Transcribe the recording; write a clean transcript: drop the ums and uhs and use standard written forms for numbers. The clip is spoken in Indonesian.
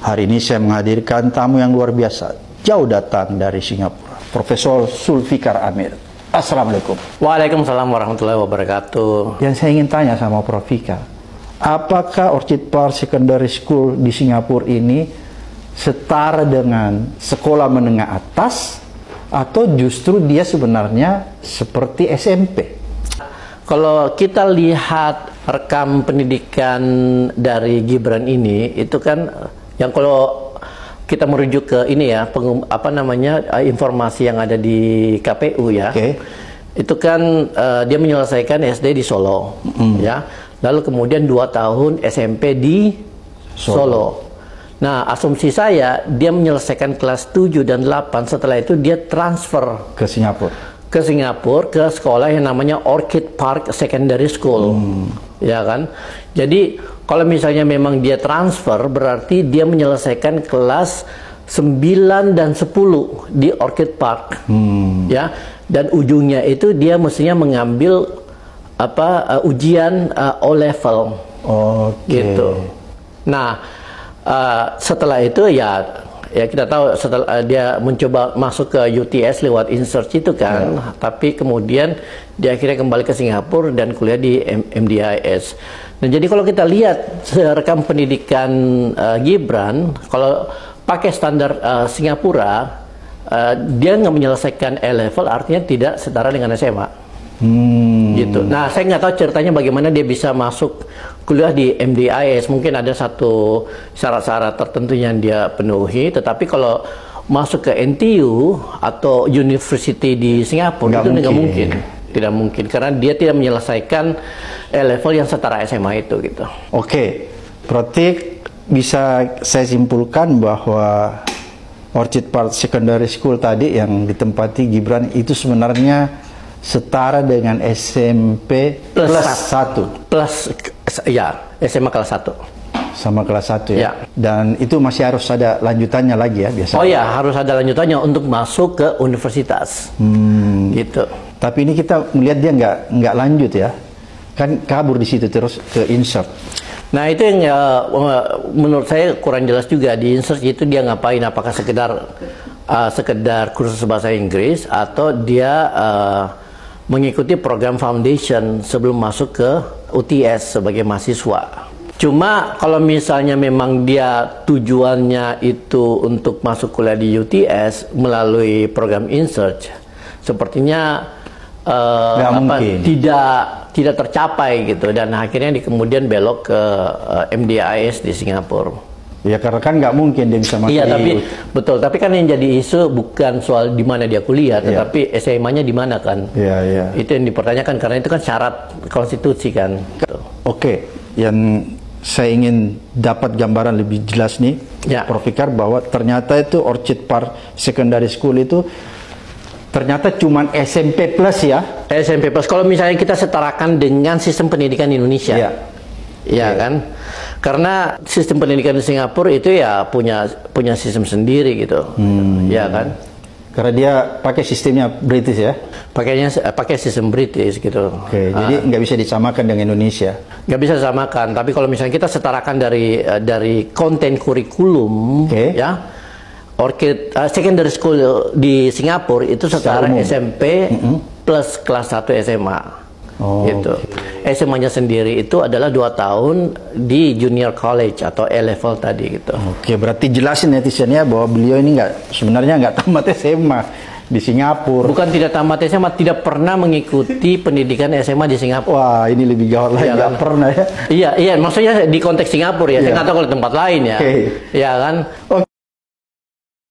Hari ini saya menghadirkan tamu yang luar biasa, jauh datang dari Singapura, Profesor Zulfikar Amir. Assalamualaikum. Waalaikumsalam warahmatullahi wabarakatuh. Yang saya ingin tanya sama Prof. Fikar, apakah Orchid Park Secondary School di Singapura ini setara dengan sekolah menengah atas atau justru dia sebenarnya seperti SMP? Kalau kita lihat rekam pendidikan dari Gibran ini, itu kan yang kalau kita merujuk ke ini ya, informasi yang ada di KPU ya, itu kan dia menyelesaikan SD di Solo, ya, lalu kemudian 2 tahun SMP di Solo. Nah, asumsi saya dia menyelesaikan kelas 7 dan 8, setelah itu dia transfer ke Singapura. Ke sekolah yang namanya Orchid Park Secondary School, ya kan? Jadi kalau misalnya memang dia transfer, berarti dia menyelesaikan kelas 9 dan 10 di Orchid Park, ya. Dan ujungnya itu dia mestinya mengambil ujian O-level, gitu. Nah, setelah itu ya kita tahu setelah dia mencoba masuk ke UTS lewat in-search itu kan, tapi kemudian dia akhirnya kembali ke Singapura dan kuliah di MDIS. Nah, jadi kalau kita lihat rekam pendidikan Gibran, kalau pakai standar Singapura, dia nggak menyelesaikan A-level, artinya tidak setara dengan SMA. Gitu. Nah, saya nggak tahu ceritanya bagaimana dia bisa masuk kuliah di MDIS. Mungkin ada satu syarat-syarat tertentu yang dia penuhi. Tetapi kalau masuk ke NTU atau university di Singapura, itu nggak mungkin. Tidak mungkin, karena dia tidak menyelesaikan level yang setara SMA itu, gitu. Oke, berarti bisa saya simpulkan bahwa Orchid Park Secondary School tadi yang ditempati Gibran itu sebenarnya setara dengan SMP plus 1. SMA kelas 1. Sama kelas 1 ya? Dan itu masih harus ada lanjutannya lagi ya biasanya? Oh ya, harus ada lanjutannya untuk masuk ke universitas. Gitu. Tapi ini kita melihat dia nggak lanjut ya? Kan kabur di situ terus ke insert. Nah, itu yang menurut saya kurang jelas juga. Di insert itu dia ngapain? Apakah sekedar kursus bahasa Inggris atau dia mengikuti program foundation sebelum masuk ke UTS sebagai mahasiswa. Cuma kalau misalnya memang dia tujuannya itu untuk masuk kuliah di UTS melalui program in-search, sepertinya tidak tercapai gitu, dan akhirnya kemudian belok ke MDIS di Singapura. Ya karena kan nggak mungkin dia bisa masuk. Iya, betul. Tapi kan yang jadi isu bukan soal di mana dia kuliah, tetapi SMA-nya di mana kan. Iya. Itu yang dipertanyakan karena itu kan syarat konstitusi kan. Oke, yang saya ingin dapat gambaran lebih jelas nih, Prof. Fikar, bahwa ternyata itu Orchid Park Secondary School itu ternyata cuma SMP plus ya. SMP plus. Kalau misalnya kita setarakan dengan sistem pendidikan Indonesia. Ya kan, karena sistem pendidikan di Singapura itu ya punya sistem sendiri gitu, ya kan. Karena dia pakai sistemnya British ya. Pakai sistem British gitu. Jadi nggak bisa disamakan dengan Indonesia. Nggak bisa disamakan. Tapi kalau misalnya kita setarakan dari konten kurikulum, ya, Orchid Secondary School di Singapura itu setara SMP plus kelas 1 SMA. Gitu. SMA-nya sendiri itu adalah 2 tahun di junior college atau A-level tadi gitu. Oke, berarti jelasin netizennya bahwa beliau ini sebenarnya nggak tamat SMA di Singapura. Bukan tidak tamat SMA, tidak pernah mengikuti pendidikan SMA di Singapura. Wah, ini lebih gawat lagi, nggak pernah ya. Iya, maksudnya di konteks Singapura ya. Saya nggak tahu kalau tempat lain ya. Ya kan.